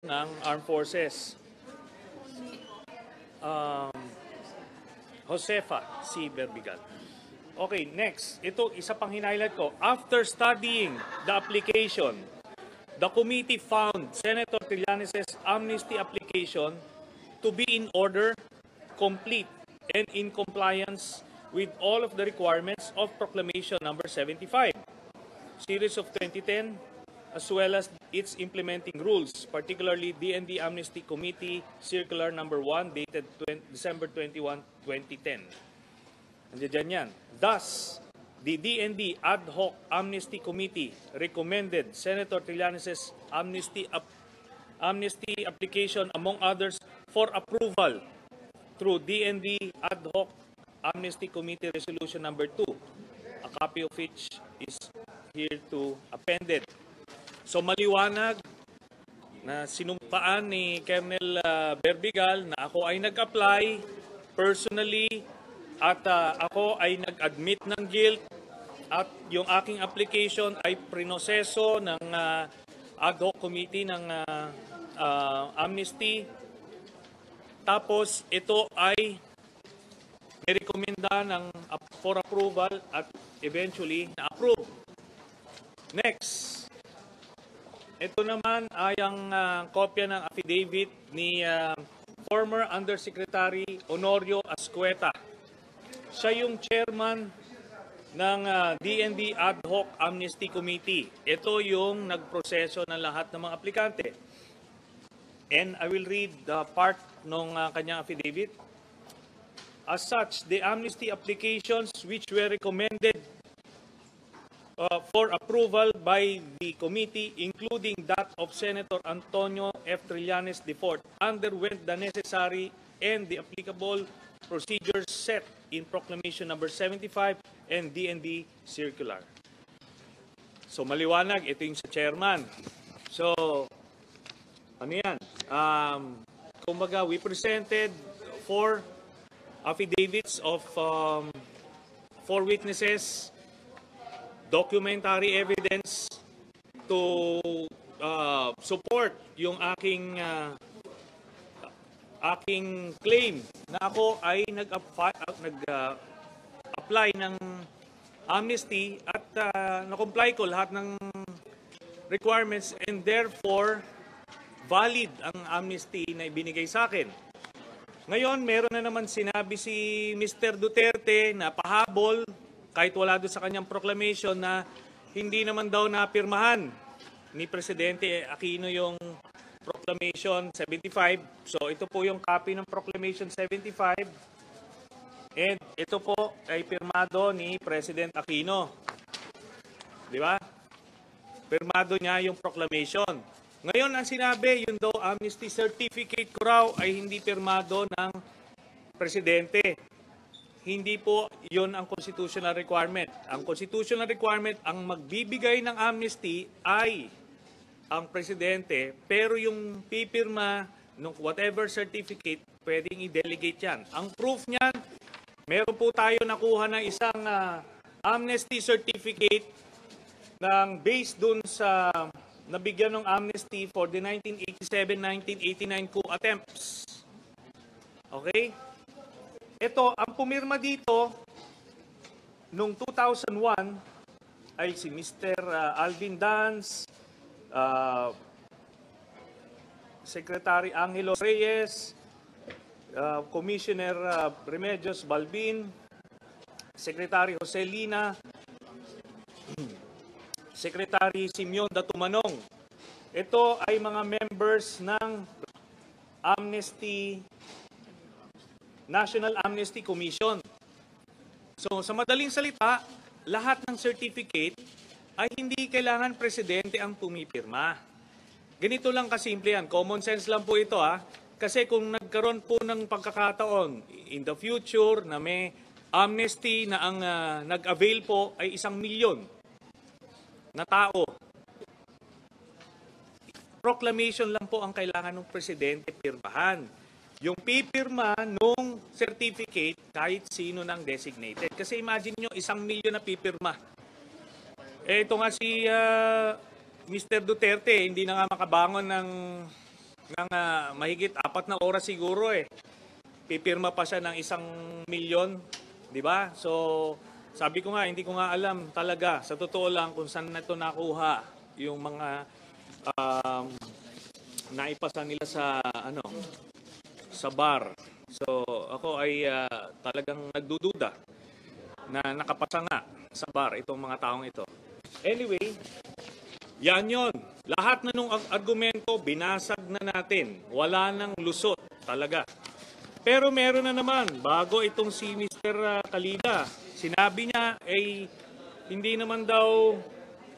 ng Armed Forces. Josefa C. Berbigal. Okay, next. Ito, isa pang hinighlight ko. After studying the application, the committee found Senator Trillanes' amnesty application to be in order, complete, and in compliance with all of the requirements of Proclamation Number 75, Series of 2010, as well as its implementing rules, particularly DND Amnesty Committee Circular Number 1 dated December 21, 2010. Nandiyan yan. Thus, the DND Ad Hoc Amnesty Committee recommended Senator Trillanes' amnesty application, among others, for approval through DND Ad Hoc Amnesty Committee Resolution Number 2, a copy of which is here to appended. So maliwanag na sinumpaan ni Colonel Berbigal na ako ay nag-apply personally at ako ay nag-admit ng guilt at yung aking application ay prinoseso ng ad hoc committee ng amnesty. Tapos ito ay nirekomenda for approval at eventually na-approve. Next. Ito naman ay ang kopya ng affidavit ni former Undersecretary Honorio Ascueta. Siya yung chairman ng DND Ad Hoc Amnesty Committee. Ito yung nagproseso ng lahat ng mga aplikante. And I will read the part ng kanyang affidavit. As such, the amnesty applications which were recommended for approval by the committee, including that of Senator Antonio F. Trillanes IV, underwent the necessary and the applicable procedures set in Proclamation Number 75 and DND Circular. So maliwanag, ito yung sa chairman. So, ano yan? Kumbaga, we presented 4 affidavits of 4 witnesses, documentary evidence to support yung aking claim na ako ay nag-apply ng amnesty at na-comply ko lahat ng requirements and therefore valid ang amnesty na ibinigay sa akin. Ngayon, meron na naman sinabi si Mr. Duterte na pahabol kahit wala doon sa kanyang proclamation na hindi naman daw napirmahan ni Presidente Aquino yung Proclamation 75. So ito po yung copy ng Proclamation 75. And ito po ay pirmado ni President Aquino. Di ba? Pirmado niya yung proclamation. Ngayon ang sinabi, yun daw amnesty certificate ko raw ay hindi pirmado ng Presidente. Hindi po yun ang constitutional requirement. Ang constitutional requirement, ang magbibigay ng amnesty ay ang Presidente, pero yung pipirma ng whatever certificate, pwedeng i-delegate yan. Ang proof niyan, meron po tayo nakuha ng isang amnesty certificate ng based dun sa nabigyan ng amnesty for the 1987-1989 coup attempts. Okay? Ito, ang pumirma dito noong 2001 ay si Mr. Alvin Dance, Secretary Angelo Reyes, Commissioner Remedios Balbin, Secretary Jose Lina, Secretary Simeon Datumanong. Ito ay mga members ng National Amnesty Commission. So sa madaling salita, lahat ng certificate ay hindi kailangan presidente ang pumipirma. Ganito lang kasimple yan. Common sense lang po ito ha. Kasi kung nagkaroon po ng pagkakataon in the future na may amnesty na ang nag-avail po ay 1 milyon na tao. Proclamation lang po ang kailangan ng presidente pirmahan. Yung pipirma nung certificate kahit sino ng designated. Kasi imagine nyo, 1 milyon na pipirma. Ito nga si Mr. Duterte, hindi na nga makabangon ng ng mahigit 4 na oras siguro eh. Pipirma pa siya ng 1,000,000, di ba? So, sabi ko nga, hindi ko nga alam talaga, sa totoo lang, kung saan na ito nakuha yung mga naipasa nila sa, sa bar. So, ako ay talagang nagdududa na nakapasa nga sa bar itong mga taong ito. Anyway, yan yon. Lahat na nung argumento, binasag na natin. Wala nang lusot talaga. Pero meron na naman, bago itong si Mr. Calida, sinabi niya ay hindi naman daw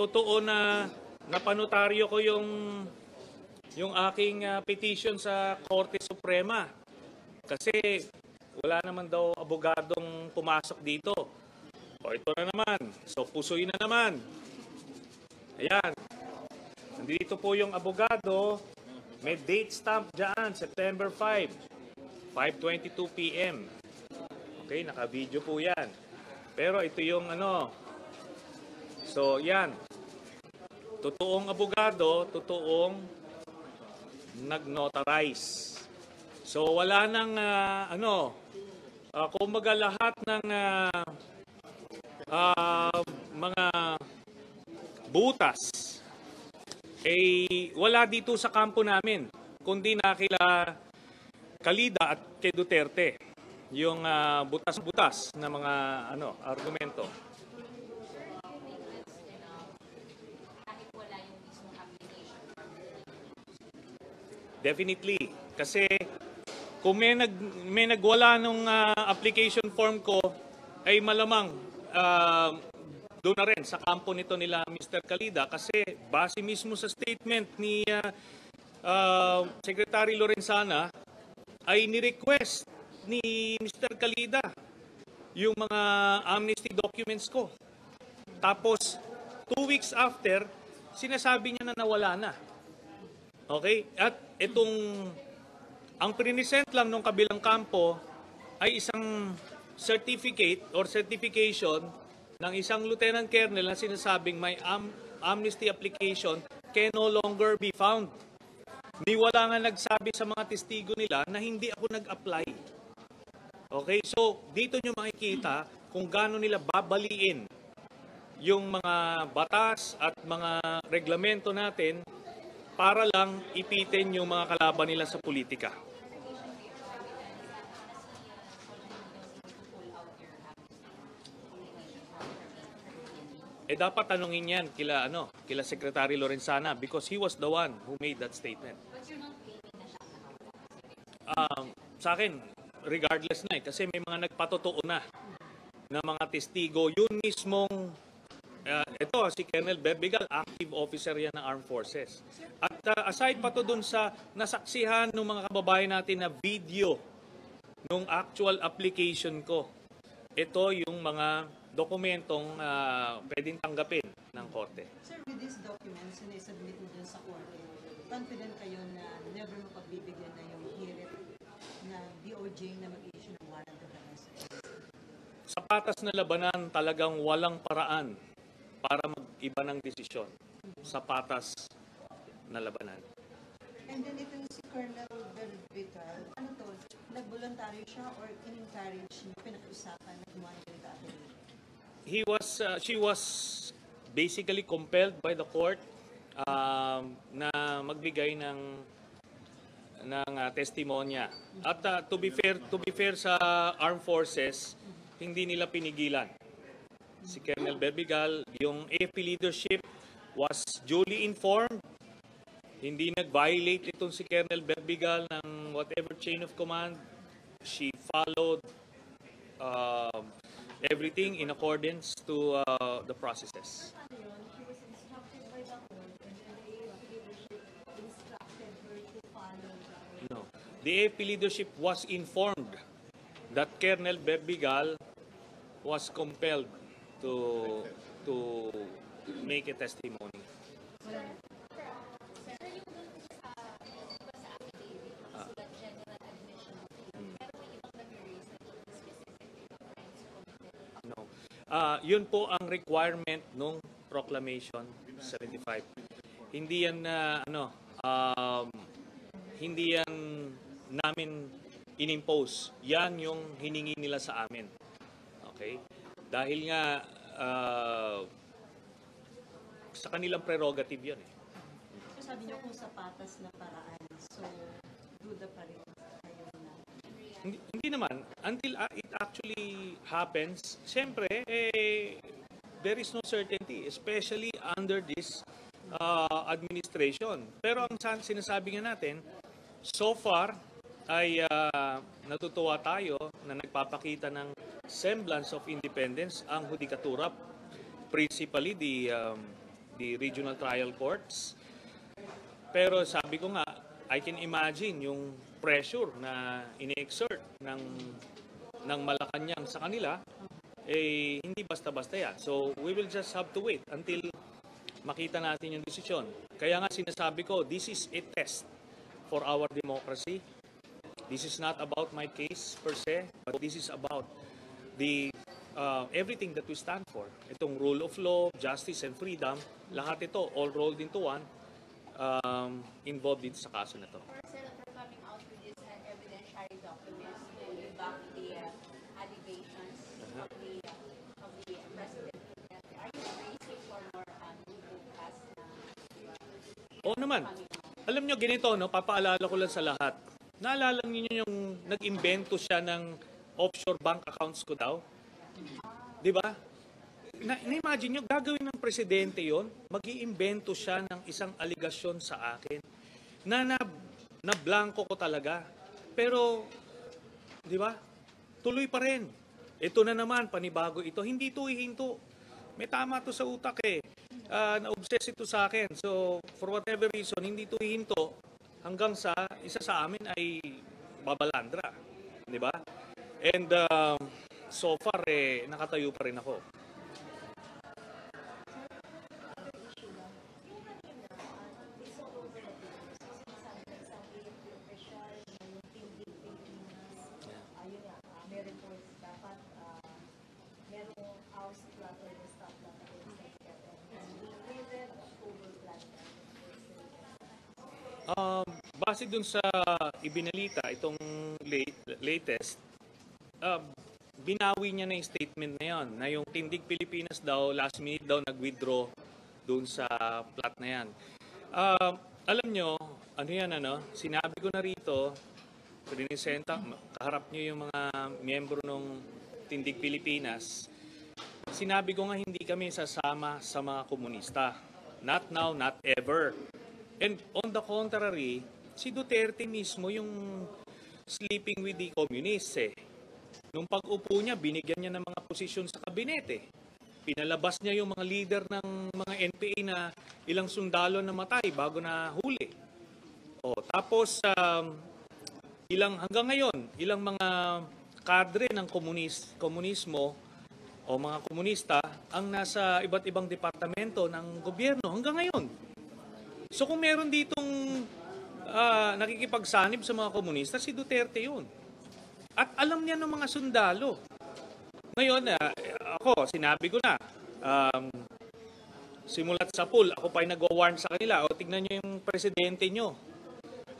totoo na napanotaryo ko yung aking petition sa Korte Suprema. Kasi wala naman daw abogadong pumasok dito. O ito na naman, so pusoy na naman. Ayan, nandito po yung abogado, may date stamp dyan, September 5. 5:22 p.m. Okay, naka-video po yan. Pero ito yung so yan. Totoong abogado, totoong nag-notarize. So wala nang kumbaga lahat ng mga butas wala dito sa kampo namin, kundi na kila Calida at kay Duterte yung butas-butas na mga argumento. Definitely, kasi kung may nagwala nung application form ko, ay malamang doon na rin sa kampo nito nila Mr. Calida, kasi base mismo sa statement ni Secretary Lorenzana ay ni-request ni Mr. Calida yung mga amnesty documents ko. Tapos 2 weeks after, sinasabi niya na nawala na. Okay? At ang present lang nung kabilang kampo ay isang certificate or certification ng isang lieutenant colonel na sinasabing may amnesty application can no longer be found. Ni wala nga nagsabi sa mga testigo nila na hindi ako nag-apply. Okay? So, dito nyo makikita kung gaano nila babaliin yung mga batas at mga reglamento natin para lang ipitin yung mga kalaban nila sa politika. Dapat tanungin yan kila Secretary Lorenzana because he was the one who made that statement. Sa akin, regardless na kasi may mga nagpatotoo na mga testigo. Yun mismong, ito si Colonel Berbigal, active officer yan ng Armed Forces. At aside pa to dun sa nasaksihan ng mga kababayan natin na video nung actual application ko, ito yung mga dokumentong pwedeng tanggapin ng korte. Sir, with these documents na isubmit mo dun sa korte, confident kayo na never mapagbibigyan na yung hirit na DOJ na mag-issue ng warrant of arrest? Sa patas na labanan, talagang walang paraan para mag-iba ng desisyon sa patas na labanan. And then itong si Colonel Berbigal, nag-voluntaryo siya or in-encourage niyo, pinag-usapan na gumawa ng ganito affidavit? She was basically compelled by the court na magbigay ng testimonya. At to be fair sa Armed Forces, hindi nila pinigilan si Colonel Berbigal. Yung AFP leadership was duly informed. Hindi nag-violate itong si Colonel Berbigal ng whatever chain of command. She followed everything in accordance to the processes. No. The AFP leadership was informed that Colonel Berbigal was compelled to make a testimony. Yun po ang requirement nung Proclamation 75. Hindi yan hindi yan namin inimpose. Yan yung hiningi nila sa amin. Okay? Dahil nga sa kanilang prerogative yan eh. So sabi niyo kung sa patas na paraan, so duda pa rin kayo na. Hindi naman. Until it actually happens, siyempre, there is no certainty, especially under this administration. Pero ang sinasabi nga natin, so far, ay natutuwa tayo na nagpapakita ng semblance of independence ang hudikatura, principally the regional trial courts. Pero sabi ko nga, I can imagine yung pressure na ini-exert ng Malacanang sa kanila, hindi basta-basta yan. So we will just have to wait until makita natin yung desisyon. Kaya nga sinasabi ko, this is a test for our democracy. This is not about my case per se, but this is about the everything that we stand for. Itong rule of law, justice, and freedom, lahat ito, all rolled into one, involved dito sa kaso na to. Senator, coming out with these evidentiary documents to back the allegations of the president, are you bracing for more bukas na? Oo naman. Alam nyo, ganito, no? Papaalala ko lang sa lahat. Naalala niyo yung nag-imbento siya ng offshore bank accounts ko daw? Di ba? Na-imagine nyo, gagawin ng presidente yon, mag-iimbento siya ng isang aligasyon sa akin na blanco ko talaga. Pero, di ba? Tuloy pa rin. Ito na naman, panibago ito. Hindi ito ihinto. May tama to sa utak eh. Na-obsess ito sa akin. So, for whatever reason, hindi ito ihinto hanggang sa isa sa amin ay babalandra. Di ba? And so far, nakatayo pa rin ako. Base dun sa ibinalita, itong latest, binawi niya na yung statement na yon, na yung Tindig Pilipinas daw, last minute daw nag-withdraw dun sa plot na yan. Alam nyo, ano yan, sinabi ko na rito, Rinisenta, kaharap nyo yung mga miyembro ng Tindig Pilipinas, sinabi ko nga hindi kami sasama sa mga komunista. Not now, not ever. And on the contrary, si Duterte mismo yung sleeping with the communists eh. Nung pag-upo niya, binigyan niya ng mga posisyon sa kabinete. Pinalabas niya yung mga leader ng mga NPA na ilang sundalo na matay bago na huli. Tapos, hanggang ngayon, ilang mga kadre ng komunismo o mga komunista ang nasa iba't ibang departamento ng gobyerno hanggang ngayon. So kung meron ditong nakikipagsanib sa mga komunista, si Duterte yun. At alam niya ng mga sundalo. Ngayon, ako, sinabi ko na, simulat sa pool, ako pa yung nag-warn sa kanila, tignan nyo yung presidente nyo.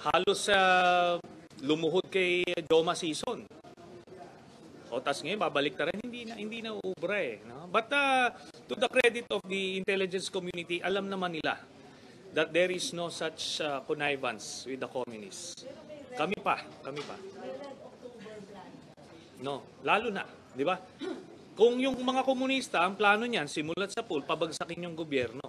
Halos lumuhod kay Joma Sison. Tas ngayon, babalik na rin, hindi na ubra eh. No? But to the credit of the intelligence community, alam naman nila that there is no such connivance with the communists. Kami pa. No, lalo na, di ba? Kung yung mga komunista, ang plano niyan, simulat sa pool, pabagsakin yung gobyerno.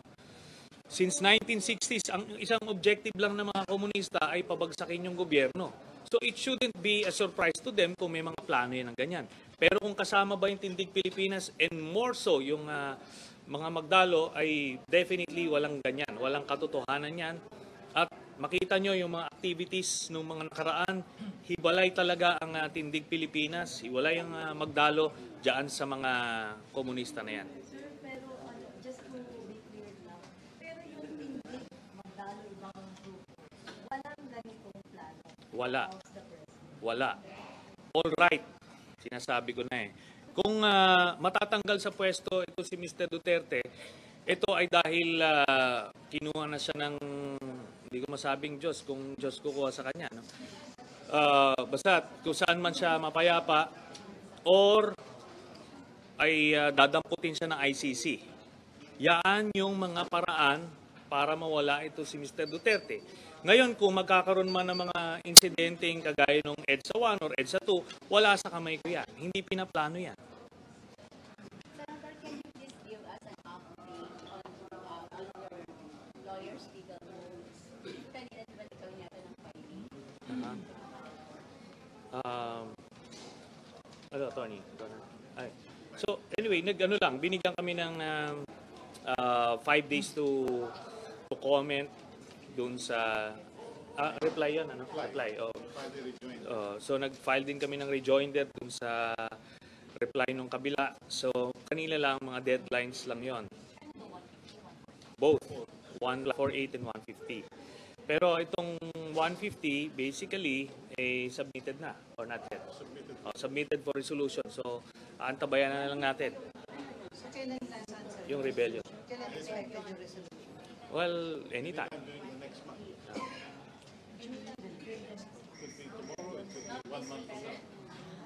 Since 1960s, ang isang objective lang ng mga komunista ay pabagsakin yung gobyerno. So it shouldn't be a surprise to them kung may mga plano yan ng ganyan. Pero kung kasama ba yung Tindig Pilipinas and more so yung mga magdalo ay definitely walang ganyan, walang katotohanan yan. At makita nyo yung mga activities ng mga nakaraan, hiwalay talaga ang Tindig Pilipinas, hiwalay ang magdalo dyan sa mga komunista na yan. Sir, pero just to be clear lang, pero yung Tindig, magdalo ibang group, walang ganitong plano? Wala. All right. Sinasabi ko na eh. Kung matatanggal sa pwesto ito si Mr. Duterte, ito ay dahil kinuha na siya ng, hindi ko masabing Diyos kung Diyos kukuha sa kanya. No? Basta kung saan man siya mapayapa or ay dadamputin siya ng ICC. Yan yung mga paraan para mawala ito si Mr. Duterte. Ngayon, kung magkakaroon man ng mga insidenteng kagaya ng EDSA 1 or EDSA 2, wala sa kamay ko yan. Hindi pinaplano yan. Senator, can you please give us an update on your lawyer's legal moves? Kanina di ba ikaw niya ito ng filing? Tony? Ay. So, anyway, binigyan kami ng 5 days to comment doon sa reply yan, reply. So nag-file din kami ng rejoinder doon sa reply nung kabila. So kanila lang mga deadlines lang 'yon. Both 148 and 150. Pero itong 150 basically submitted na or not yet. Submitted for resolution. So antabayan na lang natin So kailan nasaan sir? yung rebellion. Kailan expected yung resolution? Well, anytime.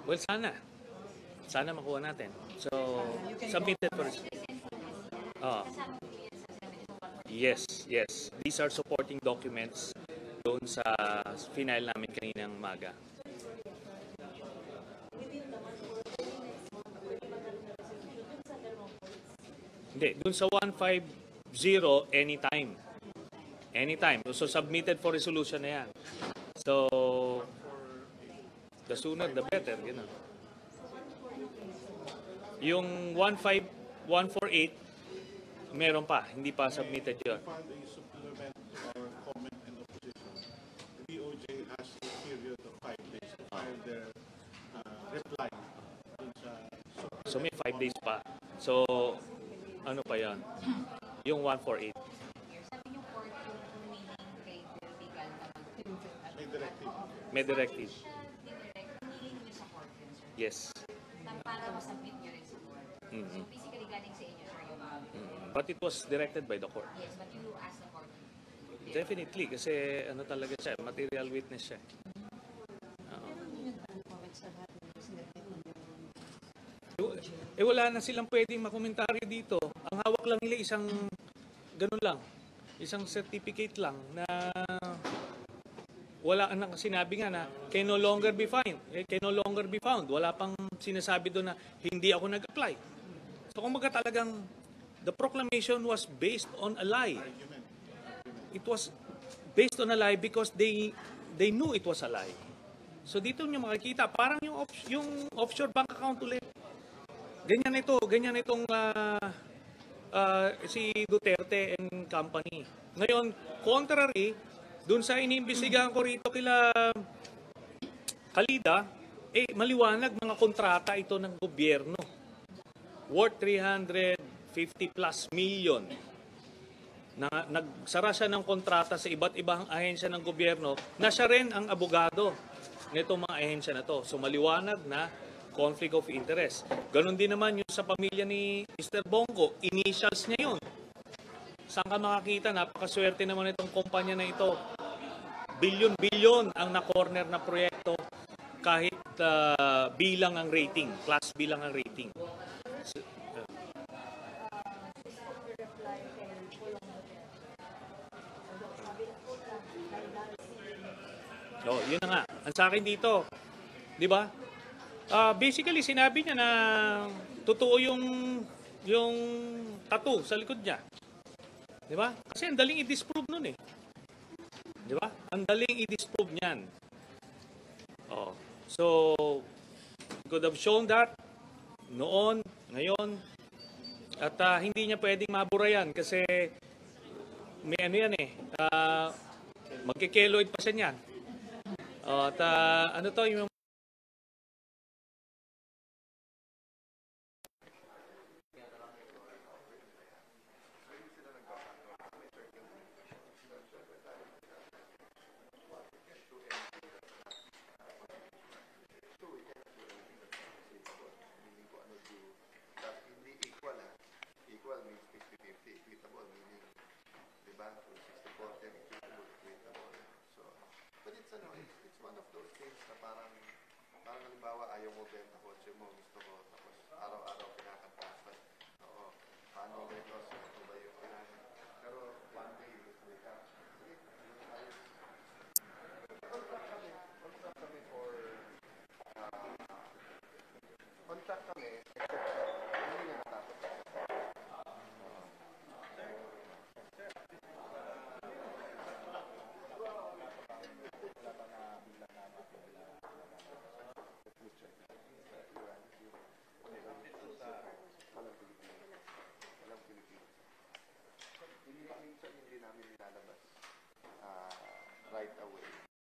Well, sana. Sana makuha natin. So, submitted for... Yes. These are supporting documents doon sa final namin kaninang maga. Hindi, doon sa 150, anytime. Anytime. So, submitted for resolution na yan. So, the sooner the better. Ganun. Yung 148, meron pa. Hindi pa submitted yun. Filed a supplement or comment in opposition. The DOJ has a period of 5 days to file their reply dun sa So, may 5 days pa. So, ano pa yan? Yung 148. Sabi niyo court yung humiling kay Bill Vigal na may directive. May directive. humiling niyo sa court yun, sir. Yes. Para masubmit niyo rin sa court. Mhm. So basically galing sa inyo, sir, yung But it was directed by the court. yes, but you asked the court. Definitely. Kasi ano talaga siya. Material witness siya. Comment sa lahat ng sinabit ng Wala na silang pwedeng makomentaryo dito. Ang hawak lang nila isang ganun lang. Isang certificate lang na wala nang sinabi nga na can no longer be found. Can no longer be found. Wala pang sinasabi doon na hindi ako nag-apply. So kung baga talagang the proclamation was based on a lie. It was based on a lie because they knew it was a lie. So dito nyo makikita, parang yung offshore bank account ulit. Ganyan itong si Duterte and company. Ngayon, contrary, dun sa iniimbestigahan ko rito kila Kalida, maliwanag mga kontrata ito ng gobyerno. Worth 350 plus million. Nagsara siya ng kontrata sa iba't ibang ahensya ng gobyerno na siya rin ang abogado nitong mga ahensya na to. So maliwanag na conflict of interest. Ganon din naman yung sa pamilya ni Mr. Bongo. Initials niya yun. Saan ka makakita? Napakaswerte naman itong kumpanya na ito. Bilyon-bilyon ang na-corner na proyekto kahit bilang ang rating. Class bilang ang rating. So, yun na nga. Ang sa akin dito, di ba? Basically, sinabi niya na totoo yung tattoo sa likod niya. Di ba? Kasi ang daling i-disprove nun eh. Di ba? Ang daling i-disprove niyan. So, could have shown that noon, ngayon, at hindi niya pwedeng mabura yan kasi may ano yan eh. Magkikeloid pa siya niyan. At ano to, yung Equal means 50-50. Equitable meaning, diba? 60-40 equitable. one of those things na parang halimbawa ayaw mo benta kotse mo, gusto ko, tapos araw-araw kinakanta. Oo, paano ito? Ito ba yung kailangan? Pero one day, you just wake up. Sige, ayos. Contract kami for, contract kami, except hindi nga natapos. Walang Pilipinas. Minsan hindi namin nilalabas right away.